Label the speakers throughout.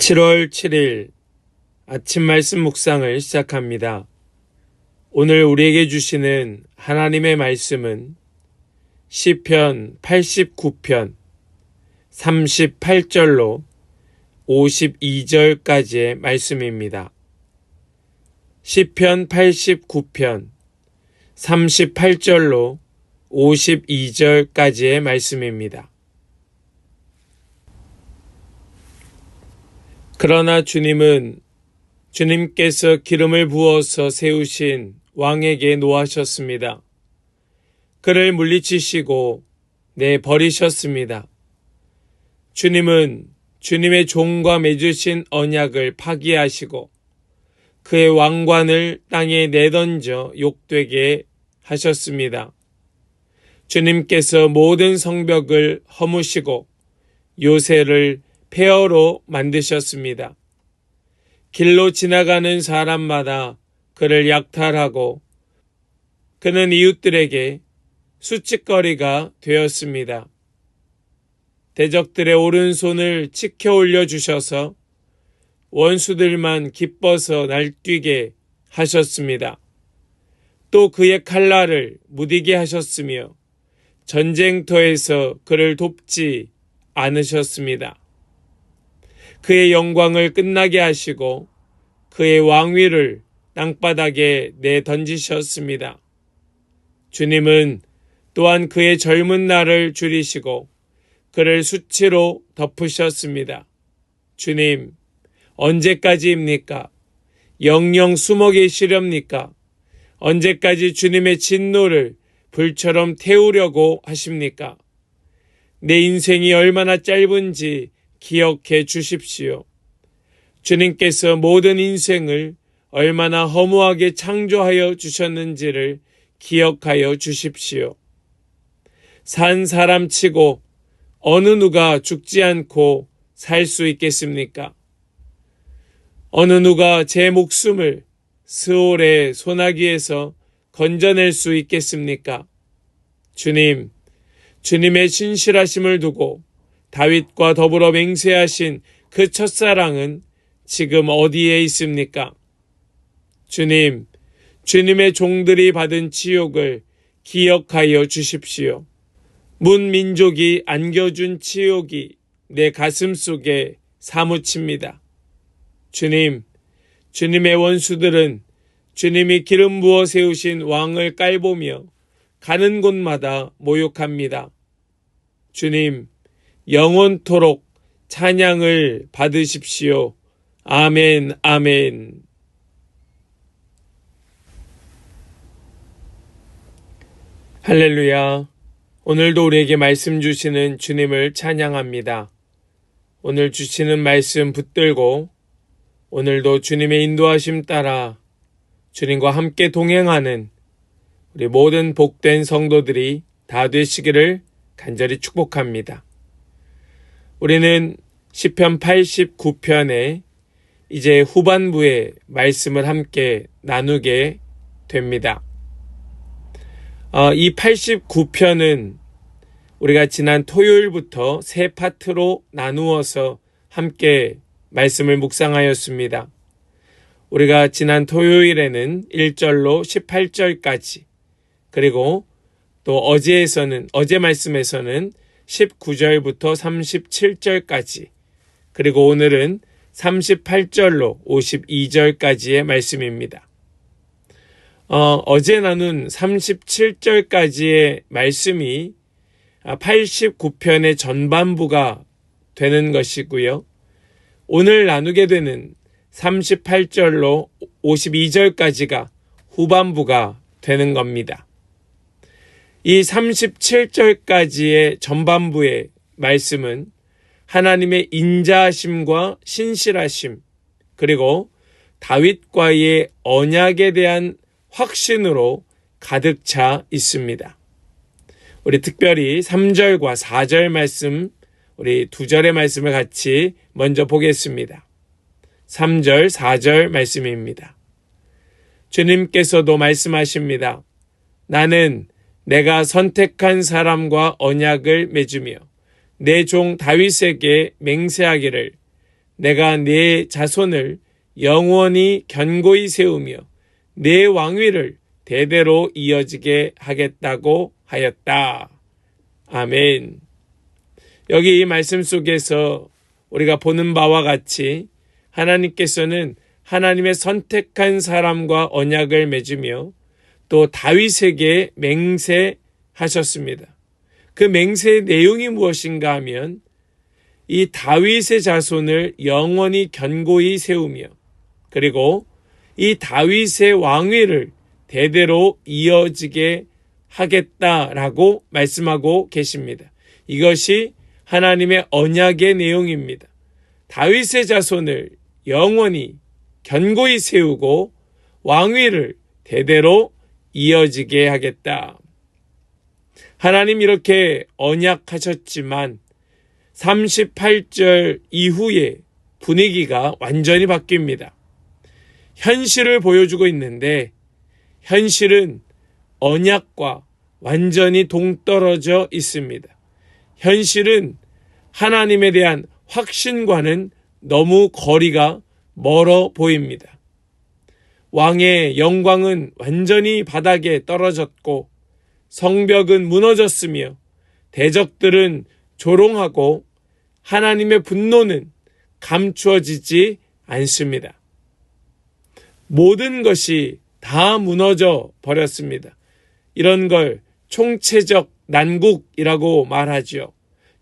Speaker 1: 7월 7일 아침 말씀 묵상을 시작합니다. 오늘 우리에게 주시는 하나님의 말씀은 시편 89편 38절로 52절까지의 말씀입니다. 시편 89편 38절로 52절까지의 말씀입니다. 그러나 주님은 주님께서 기름을 부어서 세우신 왕에게 노하셨습니다. 그를 물리치시고 내버리셨습니다. 주님은 주님의 종과 맺으신 언약을 파기하시고 그의 왕관을 땅에 내던져 욕되게 하셨습니다. 주님께서 모든 성벽을 허무시고 요새를 폐허로 만드셨습니다. 길로 지나가는 사람마다 그를 약탈하고 그는 이웃들에게 수치거리가 되었습니다. 대적들의 오른손을 치켜 올려주셔서 원수들만 기뻐서 날뛰게 하셨습니다. 또 그의 칼날을 무디게 하셨으며 전쟁터에서 그를 돕지 않으셨습니다. 그의 영광을 끝나게 하시고 그의 왕위를 땅바닥에 내던지셨습니다. 주님은 또한 그의 젊은 날을 줄이시고 그를 수치로 덮으셨습니다. 주님, 언제까지입니까? 영영 숨어 계시렵니까? 언제까지 주님의 진노를 불처럼 태우려고 하십니까? 내 인생이 얼마나 짧은지 기억해 주십시오. 주님께서 모든 인생을 얼마나 허무하게 창조하여 주셨는지를 기억하여 주십시오. 산 사람치고 어느 누가 죽지 않고 살 수 있겠습니까? 어느 누가 제 목숨을 스올의 소나기에서 건져낼 수 있겠습니까? 주님, 주님의 신실하심을 두고 다윗과 더불어 맹세하신 그 첫사랑은 지금 어디에 있습니까? 주님, 주님의 종들이 받은 치욕을 기억하여 주십시오. 문민족이 안겨준 치욕이 내 가슴 속에 사무칩니다. 주님, 주님의 원수들은 주님이 기름 부어 세우신 왕을 깔보며 가는 곳마다 모욕합니다. 주님, 영원토록 찬양을 받으십시오. 아멘, 아멘. 할렐루야. 오늘도 우리에게 말씀 주시는 주님을 찬양합니다. 오늘 주시는 말씀 붙들고 오늘도 주님의 인도하심 따라 주님과 함께 동행하는 우리 모든 복된 성도들이 다 되시기를 간절히 축복합니다. 우리는 시편 89편의 이제 후반부의 말씀을 함께 나누게 됩니다. 이 89편은 우리가 지난 토요일부터 세 파트로 나누어서 함께 말씀을 묵상하였습니다. 우리가 지난 토요일에는 1절로 18절까지 그리고 또 어제 말씀에서는 19절부터 37절까지 그리고 오늘은 38절로 52절까지의 말씀입니다. 어제 나눈 37절까지의 말씀이 89편의 전반부가 되는 것이고요. 오늘 나누게 되는 38절로 52절까지가 후반부가 되는 겁니다. 이 37절까지의 전반부의 말씀은 하나님의 인자하심과 신실하심 그리고 다윗과의 언약에 대한 확신으로 가득 차 있습니다. 우리 특별히 3절과 4절 말씀, 우리 두 절의 말씀을 같이 먼저 보겠습니다. 3절, 4절 말씀입니다. 주님께서도 말씀하십니다. 나는 내가 선택한 사람과 언약을 맺으며 내 종 다윗에게 맹세하기를 내가 네 자손을 영원히 견고히 세우며 네 왕위를 대대로 이어지게 하겠다고 하였다. 아멘. 여기 이 말씀 속에서 우리가 보는 바와 같이 하나님께서는 하나님의 선택한 사람과 언약을 맺으며 또 다윗에게 맹세하셨습니다. 그 맹세의 내용이 무엇인가 하면 이 다윗의 자손을 영원히 견고히 세우며 그리고 이 다윗의 왕위를 대대로 이어지게 하겠다라고 말씀하고 계십니다. 이것이 하나님의 언약의 내용입니다. 다윗의 자손을 영원히 견고히 세우고 왕위를 대대로 이어지게 하겠다. 하나님 이렇게 언약하셨지만 38절 이후에 분위기가 완전히 바뀝니다. 현실을 보여주고 있는데 현실은 언약과 완전히 동떨어져 있습니다. 현실은 하나님에 대한 확신과는 너무 거리가 멀어 보입니다. 왕의 영광은 완전히 바닥에 떨어졌고 성벽은 무너졌으며 대적들은 조롱하고 하나님의 분노는 감추어지지 않습니다. 모든 것이 다 무너져 버렸습니다. 이런 걸 총체적 난국이라고 말하죠.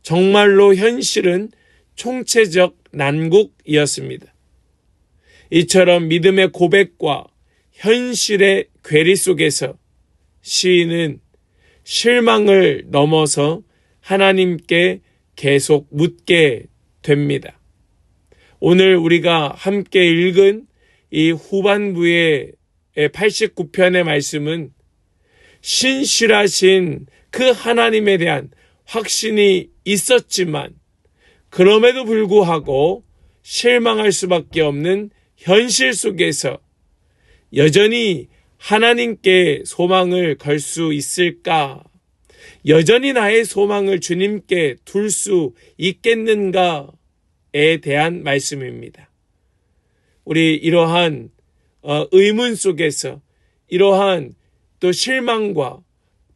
Speaker 1: 정말로 현실은 총체적 난국이었습니다. 이처럼 믿음의 고백과 현실의 괴리 속에서 시인은 실망을 넘어서 하나님께 계속 묻게 됩니다. 오늘 우리가 함께 읽은 이 후반부의 89편의 말씀은 신실하신 그 하나님에 대한 확신이 있었지만 그럼에도 불구하고 실망할 수밖에 없는 현실 속에서 여전히 하나님께 소망을 걸 수 있을까? 여전히 나의 소망을 주님께 둘 수 있겠는가에 대한 말씀입니다. 우리 이러한 의문 속에서 이러한 또 실망과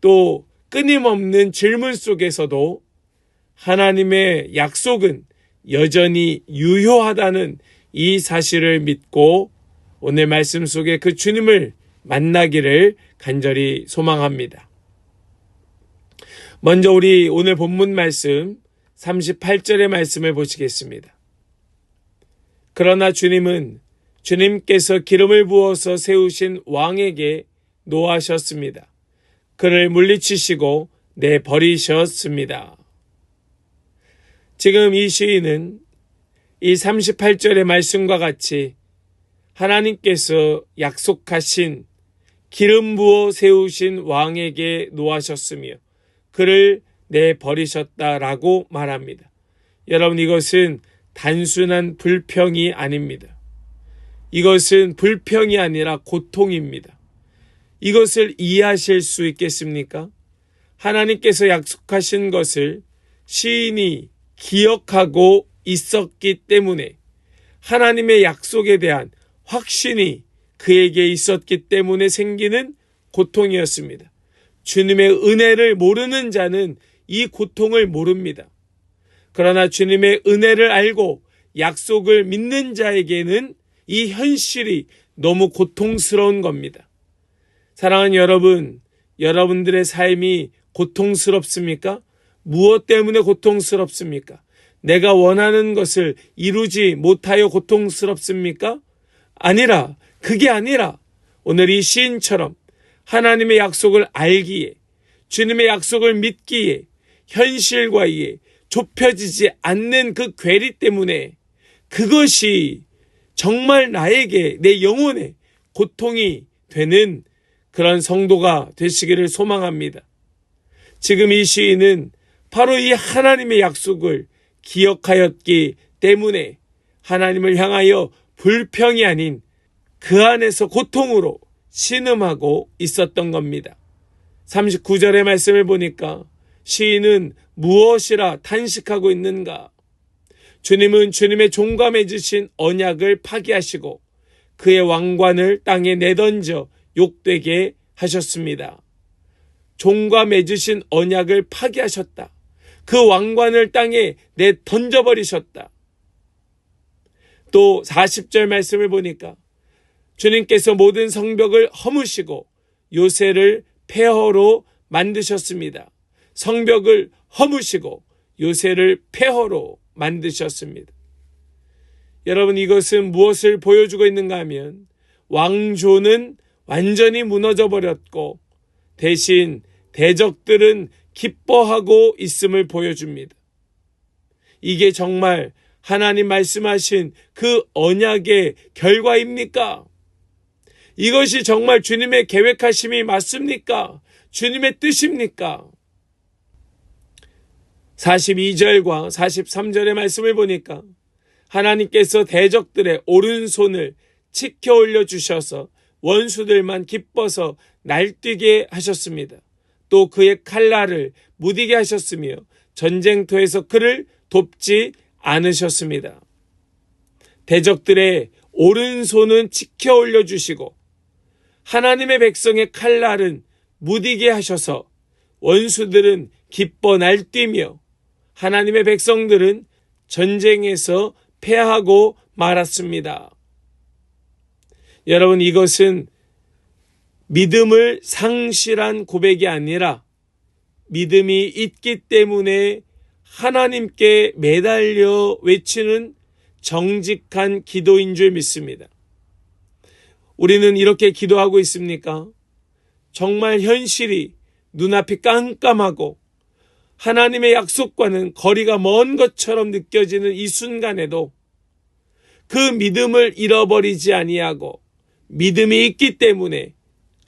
Speaker 1: 또 끊임없는 질문 속에서도 하나님의 약속은 여전히 유효하다는 이 사실을 믿고 오늘 말씀 속에 그 주님을 만나기를 간절히 소망합니다. 먼저 우리 오늘 본문 말씀 38절의 말씀을 보시겠습니다. 그러나 주님은 주님께서 기름을 부어서 세우신 왕에게 노하셨습니다. 그를 물리치시고 내버리셨습니다. 지금 이 시인은 이 38절의 말씀과 같이 하나님께서 약속하신 기름 부어 세우신 왕에게 노하셨으며 그를 내버리셨다라고 말합니다. 여러분, 이것은 단순한 불평이 아닙니다. 이것은 불평이 아니라 고통입니다. 이것을 이해하실 수 있겠습니까? 하나님께서 약속하신 것을 시인이 기억하고 있었기 때문에 하나님의 약속에 대한 확신이 그에게 있었기 때문에 생기는 고통이었습니다. 주님의 은혜를 모르는 자는 이 고통을 모릅니다. 그러나 주님의 은혜를 알고 약속을 믿는 자에게는 이 현실이 너무 고통스러운 겁니다. 사랑하는 여러분, 여러분들의 삶이 고통스럽습니까? 무엇 때문에 고통스럽습니까? 내가 원하는 것을 이루지 못하여 고통스럽습니까? 그게 아니라 오늘 이 시인처럼 하나님의 약속을 알기에, 주님의 약속을 믿기에 현실과의 좁혀지지 않는 그 괴리 때문에 그것이 정말 나에게 내 영혼에 고통이 되는 그런 성도가 되시기를 소망합니다. 지금 이 시인은 바로 이 하나님의 약속을 기억하였기 때문에 하나님을 향하여 불평이 아닌 그 안에서 고통으로 신음하고 있었던 겁니다. 39절의 말씀을 보니까 시인은 무엇이라 탄식하고 있는가? 주님은 주님의 종과 맺으신 언약을 파기하시고 그의 왕관을 땅에 내던져 욕되게 하셨습니다. 종과 맺으신 언약을 파기하셨다. 그 왕관을 땅에 내던져버리셨다. 또 40절 말씀을 보니까 주님께서 모든 성벽을 허무시고 요새를 폐허로 만드셨습니다. 성벽을 허무시고 요새를 폐허로 만드셨습니다. 여러분, 이것은 무엇을 보여주고 있는가 하면 왕조는 완전히 무너져 버렸고 대신 대적들은 기뻐하고 있음을 보여줍니다. 이게 정말 하나님 말씀하신 그 언약의 결과입니까? 이것이 정말 주님의 계획하심이 맞습니까? 주님의 뜻입니까? 42절과 43절의 말씀을 보니까 하나님께서 대적들의 오른손을 치켜 올려주셔서 원수들만 기뻐서 날뛰게 하셨습니다. 또 그의 칼날을 무디게 하셨으며 전쟁터에서 그를 돕지 않으셨습니다. 대적들의 오른손은 치켜 올려주시고 하나님의 백성의 칼날은 무디게 하셔서 원수들은 기뻐 날뛰며 하나님의 백성들은 전쟁에서 패하고 말았습니다. 여러분, 이것은 믿음을 상실한 고백이 아니라 믿음이 있기 때문에 하나님께 매달려 외치는 정직한 기도인 줄 믿습니다. 우리는 이렇게 기도하고 있습니까? 정말 현실이 눈앞이 깜깜하고 하나님의 약속과는 거리가 먼 것처럼 느껴지는 이 순간에도 그 믿음을 잃어버리지 아니하고 믿음이 있기 때문에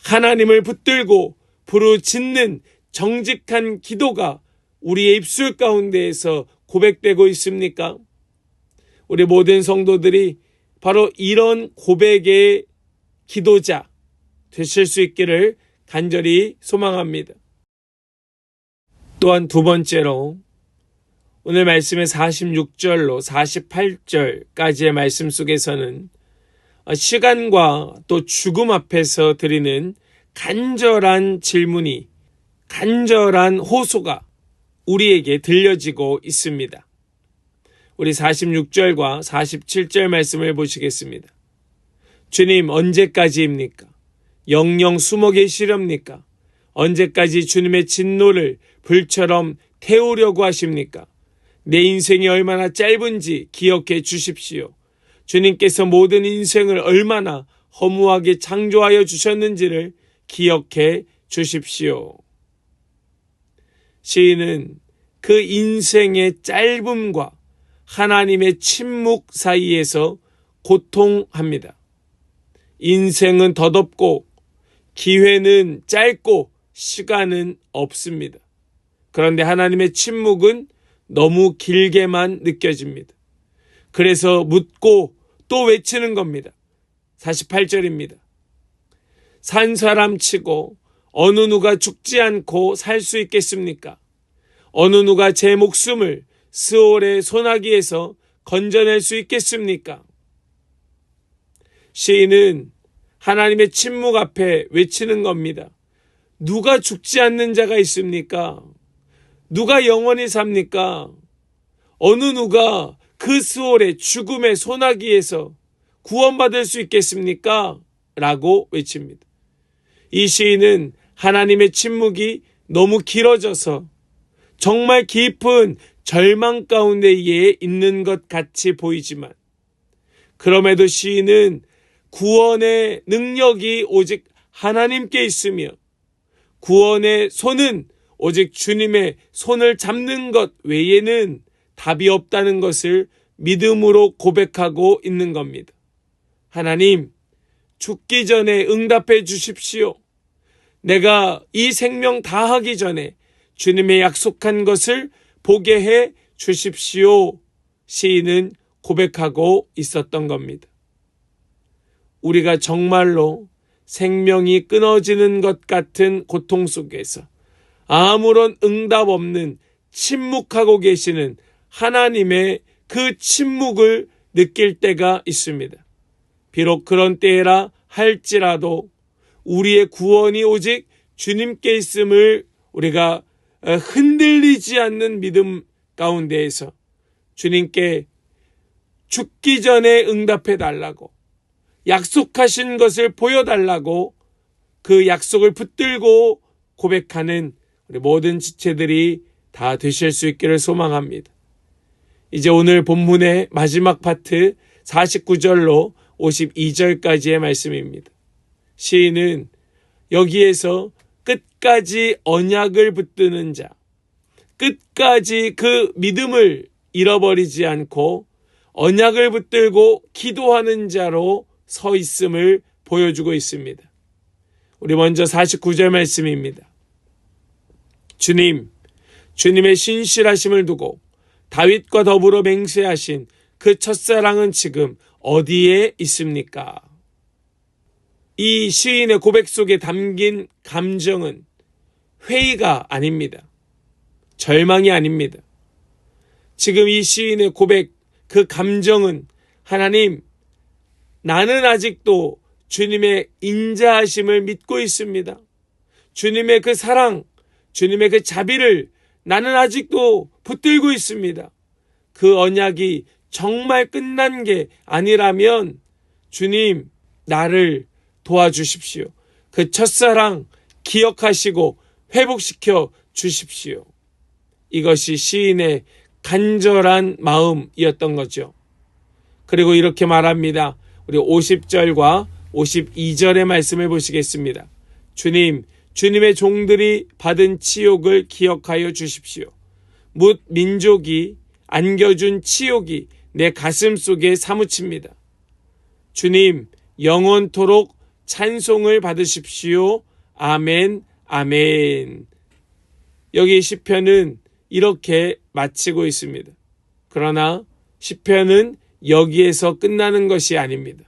Speaker 1: 하나님을 붙들고 부르짖는 정직한 기도가 우리의 입술 가운데에서 고백되고 있습니까? 우리 모든 성도들이 바로 이런 고백의 기도자 되실 수 있기를 간절히 소망합니다. 또한 두 번째로 오늘 말씀의 46절로 48절까지의 말씀 속에서는 시간과 또 죽음 앞에서 드리는 간절한 질문이, 간절한 호소가 우리에게 들려지고 있습니다. 우리 46절과 47절 말씀을 보시겠습니다. 주님, 언제까지입니까? 영영 숨어 계시렵니까? 언제까지 주님의 진노를 불처럼 태우려고 하십니까? 내 인생이 얼마나 짧은지 기억해 주십시오. 주님께서 모든 인생을 얼마나 허무하게 창조하여 주셨는지를 기억해 주십시오. 시인은 그 인생의 짧음과 하나님의 침묵 사이에서 고통합니다. 인생은 덧없고 기회는 짧고 시간은 없습니다. 그런데 하나님의 침묵은 너무 길게만 느껴집니다. 그래서 묻고 또 외치는 겁니다. 48절입니다. 산 사람 치고 어느 누가 죽지 않고 살 수 있겠습니까? 어느 누가 제 목숨을 스올의 소나기에서 건져낼 수 있겠습니까? 시인은 하나님의 침묵 앞에 외치는 겁니다. 누가 죽지 않는 자가 있습니까? 누가 영원히 삽니까? 어느 누가 그 스올의 죽음의 소나기에서 구원받을 수 있겠습니까? 라고 외칩니다. 이 시인은 하나님의 침묵이 너무 길어져서 정말 깊은 절망 가운데에 있는 것 같이 보이지만 그럼에도 시인은 구원의 능력이 오직 하나님께 있으며 구원의 손은 오직 주님의 손을 잡는 것 외에는 답이 없다는 것을 믿음으로 고백하고 있는 겁니다. 하나님, 죽기 전에 응답해 주십시오. 내가 이 생명 다하기 전에 주님의 약속한 것을 보게 해 주십시오. 시인은 고백하고 있었던 겁니다. 우리가 정말로 생명이 끊어지는 것 같은 고통 속에서 아무런 응답 없는 침묵하고 계시는 하나님의 그 침묵을 느낄 때가 있습니다. 비록 그런 때라 할지라도 우리의 구원이 오직 주님께 있음을 우리가 흔들리지 않는 믿음 가운데에서 주님께 죽기 전에 응답해 달라고, 약속하신 것을 보여달라고 그 약속을 붙들고 고백하는 우리 모든 지체들이 다 되실 수 있기를 소망합니다. 이제 오늘 본문의 마지막 파트 49절로 52절까지의 말씀입니다. 시인은 여기에서 끝까지 언약을 붙드는 자, 끝까지 그 믿음을 잃어버리지 않고 언약을 붙들고 기도하는 자로 서 있음을 보여주고 있습니다. 우리 먼저 49절 말씀입니다. 주님의 신실하심을 두고 다윗과 더불어 맹세하신 그 첫사랑은 지금 어디에 있습니까? 이 시인의 고백 속에 담긴 감정은 회의가 아닙니다. 절망이 아닙니다. 지금 이 시인의 고백, 그 감정은 하나님, 나는 아직도 주님의 인자하심을 믿고 있습니다. 주님의 그 사랑, 주님의 그 자비를 나는 아직도 붙들고 있습니다. 그 언약이 정말 끝난 게 아니라면 주님, 나를 도와주십시오. 그 첫사랑 기억하시고 회복시켜 주십시오. 이것이 시인의 간절한 마음이었던 거죠. 그리고 이렇게 말합니다. 우리 50절과 52절의 말씀을 보시겠습니다. 주님의 종들이 받은 치욕을 기억하여 주십시오. 뭇 민족이 안겨준 치욕이 내 가슴 속에 사무칩니다. 주님, 영원토록 찬송을 받으십시오. 아멘, 아멘. 여기 시편은 이렇게 마치고 있습니다. 그러나 시편은 여기에서 끝나는 것이 아닙니다.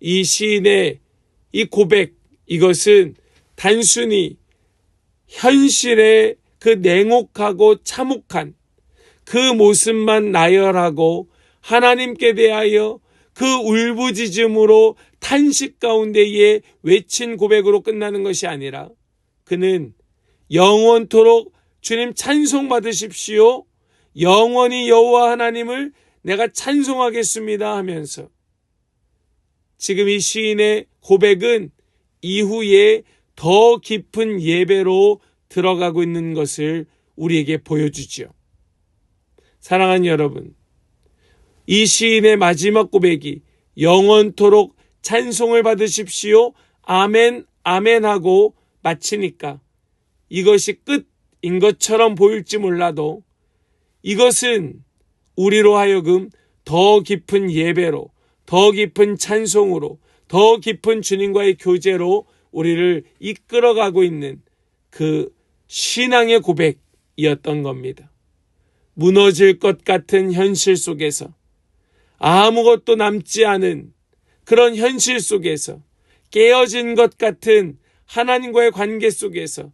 Speaker 1: 이 시인의 이 고백, 이것은 단순히 현실의 그 냉혹하고 참혹한 그 모습만 나열하고 하나님께 대하여 그 울부짖음으로 탄식 가운데에 외친 고백으로 끝나는 것이 아니라 그는 영원토록 주님 찬송 받으십시오. 영원히 여호와 하나님을 내가 찬송하겠습니다 하면서 지금 이 시인의 고백은 이후에 더 깊은 예배로 들어가고 있는 것을 우리에게 보여주죠. 사랑하는 여러분, 이 시인의 마지막 고백이 영원토록 찬송을 받으십시오. 아멘, 아멘 하고 마치니까 이것이 끝인 것처럼 보일지 몰라도 이것은 우리로 하여금 더 깊은 예배로, 더 깊은 찬송으로, 더 깊은 주님과의 교제로 우리를 이끌어가고 있는 그 신앙의 고백이었던 겁니다. 무너질 것 같은 현실 속에서, 아무것도 남지 않은 그런 현실 속에서, 깨어진 것 같은 하나님과의 관계 속에서,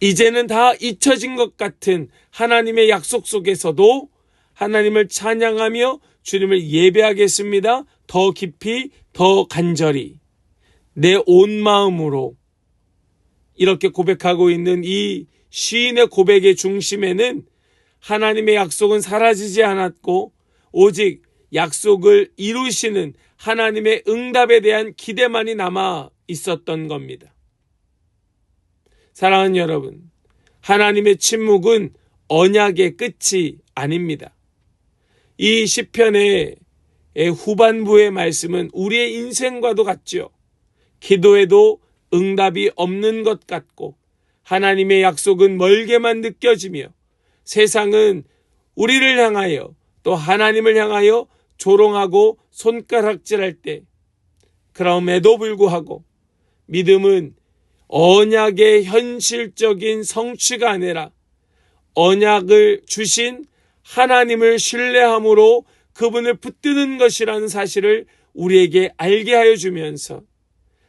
Speaker 1: 이제는 다 잊혀진 것 같은 하나님의 약속 속에서도 하나님을 찬양하며 주님을 예배하겠습니다. 더 깊이, 더 간절히, 내 온 마음으로 이렇게 고백하고 있는 이 시인의 고백의 중심에는 하나님의 약속은 사라지지 않았고 오직 약속을 이루시는 하나님의 응답에 대한 기대만이 남아 있었던 겁니다. 사랑하는 여러분, 하나님의 침묵은 언약의 끝이 아닙니다. 이 시편의 후반부의 말씀은 우리의 인생과도 같죠. 기도해도 응답이 없는 것 같고 하나님의 약속은 멀게만 느껴지며 세상은 우리를 향하여 또 하나님을 향하여 조롱하고 손가락질할 때, 그럼에도 불구하고 믿음은 언약의 현실적인 성취가 아니라 언약을 주신 하나님을 신뢰함으로 그분을 붙드는 것이라는 사실을 우리에게 알게 하여 주면서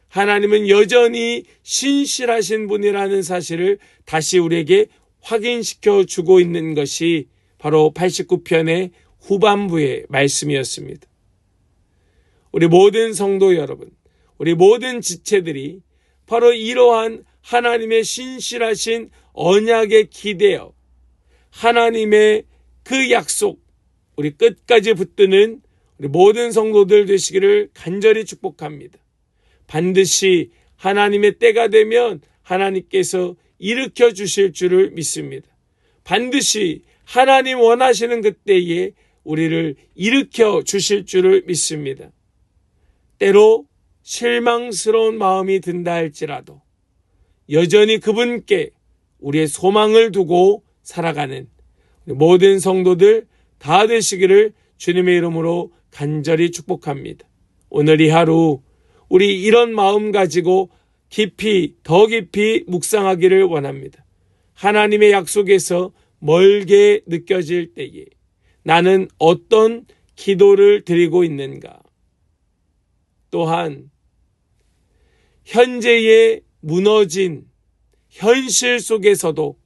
Speaker 1: 하나님은 여전히 신실하신 분이라는 사실을 다시 우리에게 확인시켜 주고 있는 것이 바로 89편의 후반부의 말씀이었습니다. 우리 모든 성도 여러분, 우리 모든 지체들이 바로 이러한 하나님의 신실하신 언약에 기대어 하나님의 그 약속, 우리 끝까지 붙드는 우리 모든 성도들 되시기를 간절히 축복합니다. 반드시 하나님의 때가 되면 하나님께서 일으켜 주실 줄을 믿습니다. 반드시 하나님 원하시는 그때에 우리를 일으켜 주실 줄을 믿습니다. 때로 실망스러운 마음이 든다 할지라도 여전히 그분께 우리의 소망을 두고 살아가는 모든 성도들 다 되시기를 주님의 이름으로 간절히 축복합니다. 오늘 이 하루 우리 이런 마음 가지고 더 깊이 묵상하기를 원합니다. 하나님의 약속에서 멀게 느껴질 때에 나는 어떤 기도를 드리고 있는가? 또한 현재의 무너진 현실 속에서도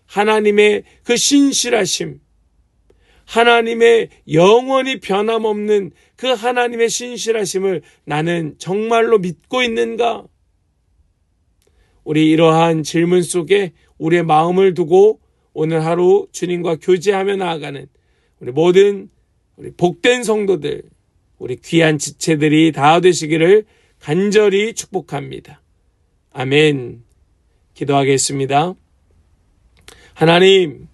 Speaker 1: 하나님의 그 신실하심, 하나님의 영원히 변함없는 그 하나님의 신실하심을 나는 정말로 믿고 있는가? 우리 이러한 질문 속에 우리의 마음을 두고 오늘 하루 주님과 교제하며 나아가는 우리 모든 우리 복된 성도들, 우리 귀한 지체들이 다 되시기를 간절히 축복합니다. 아멘. 기도하겠습니다. 하나님,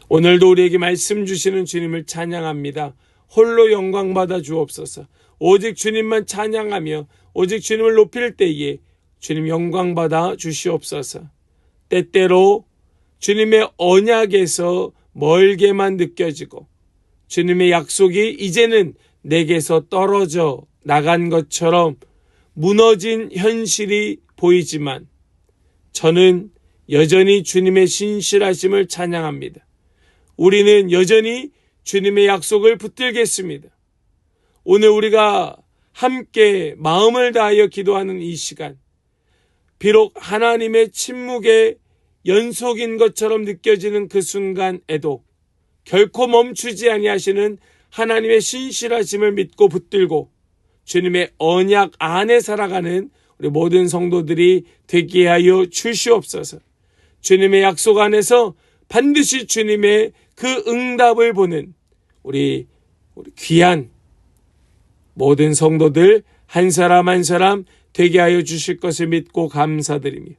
Speaker 1: 오늘도 우리에게 말씀 주시는 주님을 찬양합니다. 홀로 영광 받아 주옵소서. 오직 주님만 찬양하며 오직 주님을 높일 때에 주님 영광 받아 주시옵소서. 때때로 주님의 언약에서 멀게만 느껴지고 주님의 약속이 이제는 내게서 떨어져 나간 것처럼 무너진 현실이 보이지만 저는 여전히 주님의 신실하심을 찬양합니다. 우리는 여전히 주님의 약속을 붙들겠습니다. 오늘 우리가 함께 마음을 다하여 기도하는 이 시간, 비록 하나님의 침묵의 연속인 것처럼 느껴지는 그 순간에도 결코 멈추지 아니하시는 하나님의 신실하심을 믿고 붙들고 주님의 언약 안에 살아가는 우리 모든 성도들이 되게 하여 주시옵소서. 주님의 약속 안에서 반드시 주님의 그 응답을 보는 우리 귀한 모든 성도들 한 사람 한 사람 되게 하여 주실 것을 믿고 감사드리며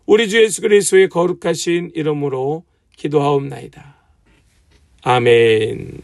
Speaker 1: 우리 주 예수 그리스도의 거룩하신 이름으로 기도하옵나이다. 아멘.